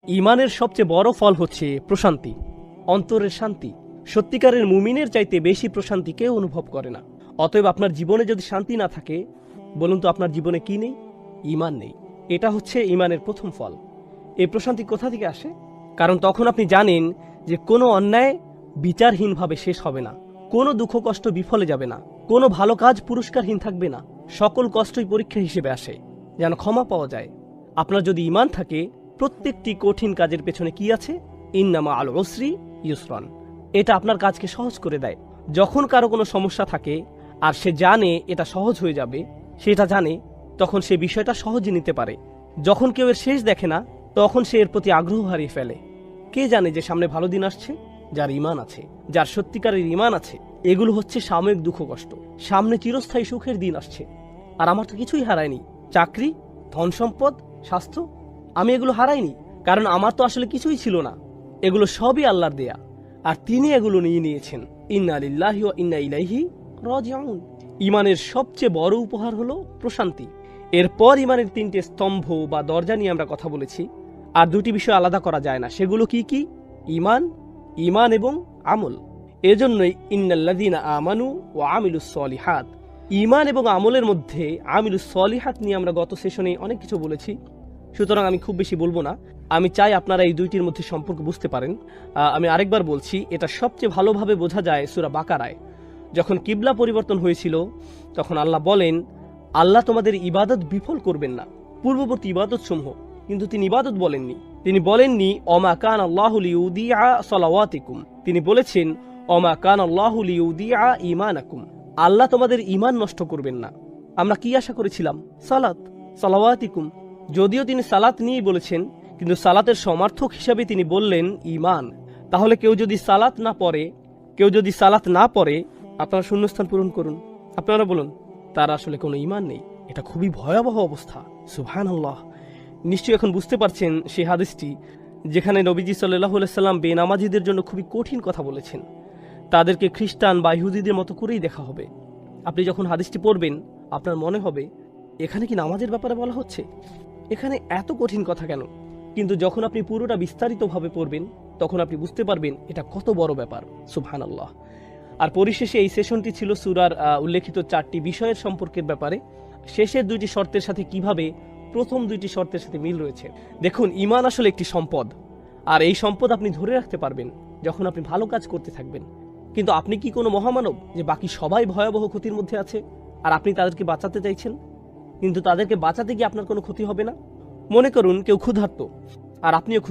ঈমানের সবচেয়ে বড় ফল হচ্ছে প্রশান্তি, অন্তরের শান্তি। সত্যিকারের মুমিনের চাইতে বেশি প্রশান্তি কেউ অনুভব করে না। অতএব আপনার জীবনে যদি শান্তি না থাকে, বলুন তো আপনার জীবনে কি নেই? ঈমান নেই। এটা হচ্ছে ঈমানের প্রথম ফল। এই প্রশান্তি কোথা থেকে আসে? কারণ তখন আপনি জানেন যে কোনো অন্যায় বিচারহীনভাবে শেষ হবে না, কোনো দুঃখ কষ্ট বিফলে যাবে না, কোনো ভালো কাজ পুরস্কারহীন থাকবে না। সকল কষ্টই পরীক্ষা হিসেবে আসে, যেন ক্ষমা পাওয়া যায়। আপনার যদি ঈমান থাকে, প্রত্যেকটি কঠিন কাজের পেছনে কি আছে? ইন্নামা আল উসরি ইউসরান। এটা আপনার কাজকে সহজ করে দেয়। যখন কারো কোনো সমস্যা থাকে আর সে জানে এটা সহজ হয়ে যাবে, সেটা জানে, তখন সে বিষয়টা সহজে নিতে পারে। যখন কেউ এর শেষ দেখে না, তখন সে এর প্রতি আগ্রহ হারিয়ে ফেলে। কে জানে যে সামনে ভালো দিন আসছে? যার ঈমান আছে, যার সত্যিকারের ঈমান আছে। এগুলো হচ্ছে সাময়িক দুঃখ কষ্ট, সামনে চিরস্থায়ী সুখের দিন আসছে। আর আমার তো কিছুই হারায়নি। চাকরি, ধন সম্পদ, স্বাস্থ্য, আমি এগুলো হারাইনি, কারণ আমার তো আসলে কিছুই ছিল না। এগুলো সবই আল্লাহর দেয়া, আর তিনি এগুলো নিয়ে নিয়েছেন। ইন্না লিল্লাহি ওয়া ইন্না ইলাইহি রাজিউন। ঈমানের সবচেয়ে বড় উপহার হলো প্রশান্তি। এরপর ঈমানের তিনটে স্তম্ভ বা দরজা নিয়ে আমরা কথা বলেছি, আর দুটি বিষয় আলাদা করা যায় না। সেগুলো কি কি? ঈমান, ঈমান এবং আমল। এজন্যই ইন্নাল্লাযীনা আমানু ওয়া আমিলুস সলিহাত। ঈমান এবং আমলের মধ্যে আমিলুস সলিহাত নিয়ে আমরা গত সেশনে অনেক কিছু বলেছি, সুতরাং আমি খুব বেশি বলবো না। আমি চাই আপনারা এই দুইটির মধ্যে সম্পর্ক বুঝতে পারেন। আমি আরেকবার বলছি, এটা সবচেয়ে ভালোভাবে বোঝা যায় সূরা বাকারায়। যখন কিবলা পরিবর্তন হয়েছিল, তখন আল্লাহ বলেন, আল্লাহ তোমাদের ইবাদত বিফল করবেন না, পূর্ববর্তী ইবাদত সমূহ। কিন্তু তিনি ইবাদত বলেননি। তিনি বলেননি অমা কান আল্লাহু লিউদিআ সালাওয়াতিকুম। তিনি বলেছেন অমা কান আল্লাহু লিউদিআ ঈমানাকুম। আল্লাহ তোমাদের ঈমান নষ্ট করবেন না। আমরা কি আশা করেছিলাম? সালাত, সালাওয়াতিকুম। যদিও তিনি সালাত নিয়েই বলেছেন, কিন্তু সালাতের সমার্থক হিসাবে তিনি বললেন ঈমান। তাহলে কেউ যদি সালাত না পড়ে, আপনারা শূন্যস্থান পূরণ করুন। আপনারা বলুন, তার আসলে কোনো ঈমান নেই। এটা খুবই ভয়াবহ অবস্থা। সুবহানাল্লাহ। নিশ্চয়ই এখন বুঝতে পারছেন সেই হাদিসটি, যেখানে নবীজি সাল্লাল্লাহু আলাইহি সাল্লাম বেনামাজিদের জন্য খুবই কঠিন কথা বলেছেন। তাদেরকে খ্রিস্টান বা ইহুদিদের মতো করেই দেখা হবে। আপনি যখন হাদিসটি পড়বেন, আপনার মনে হবে এখানে কি নামাজের ব্যাপারে বলা হচ্ছে? এখানে এত কঠিন কথা কেন? কিন্তু যখন আপনি পুরোটা বিস্তারিতভাবে পড়বেন, তখন আপনি বুঝতে পারবেন এটা কত বড় ব্যাপার। সুবহানাল্লাহ। আর পরিশেষে এই সেশনটি ছিল সূরার উল্লেখিত 4টি বিষয়ের সম্পর্কের ব্যাপারে। শেষের 2টি শর্তের সাথে কিভাবে প্রথম 2টি শর্তের সাথে মিল রয়েছে। দেখুন, ঈমান আসলে একটি সম্পদ, আর এই সম্পদ আপনি ধরে রাখতে পারবেন যখন আপনি ভালো কাজ করতে থাকবেন। কিন্তু আপনি কি কোনো মহামানব যে বাকি সবাই ভয়াবহ ক্ষতির মধ্যে আছে আর আপনি তাদেরকে বাঁচাতে চাইছেন? কিন্তু তাদেরকে বাঁচাতে গিয়ে আপনার কোনো ক্ষতি হবে না। মনে করুন কেউ ক্ষুধার্ত, আর আপনিও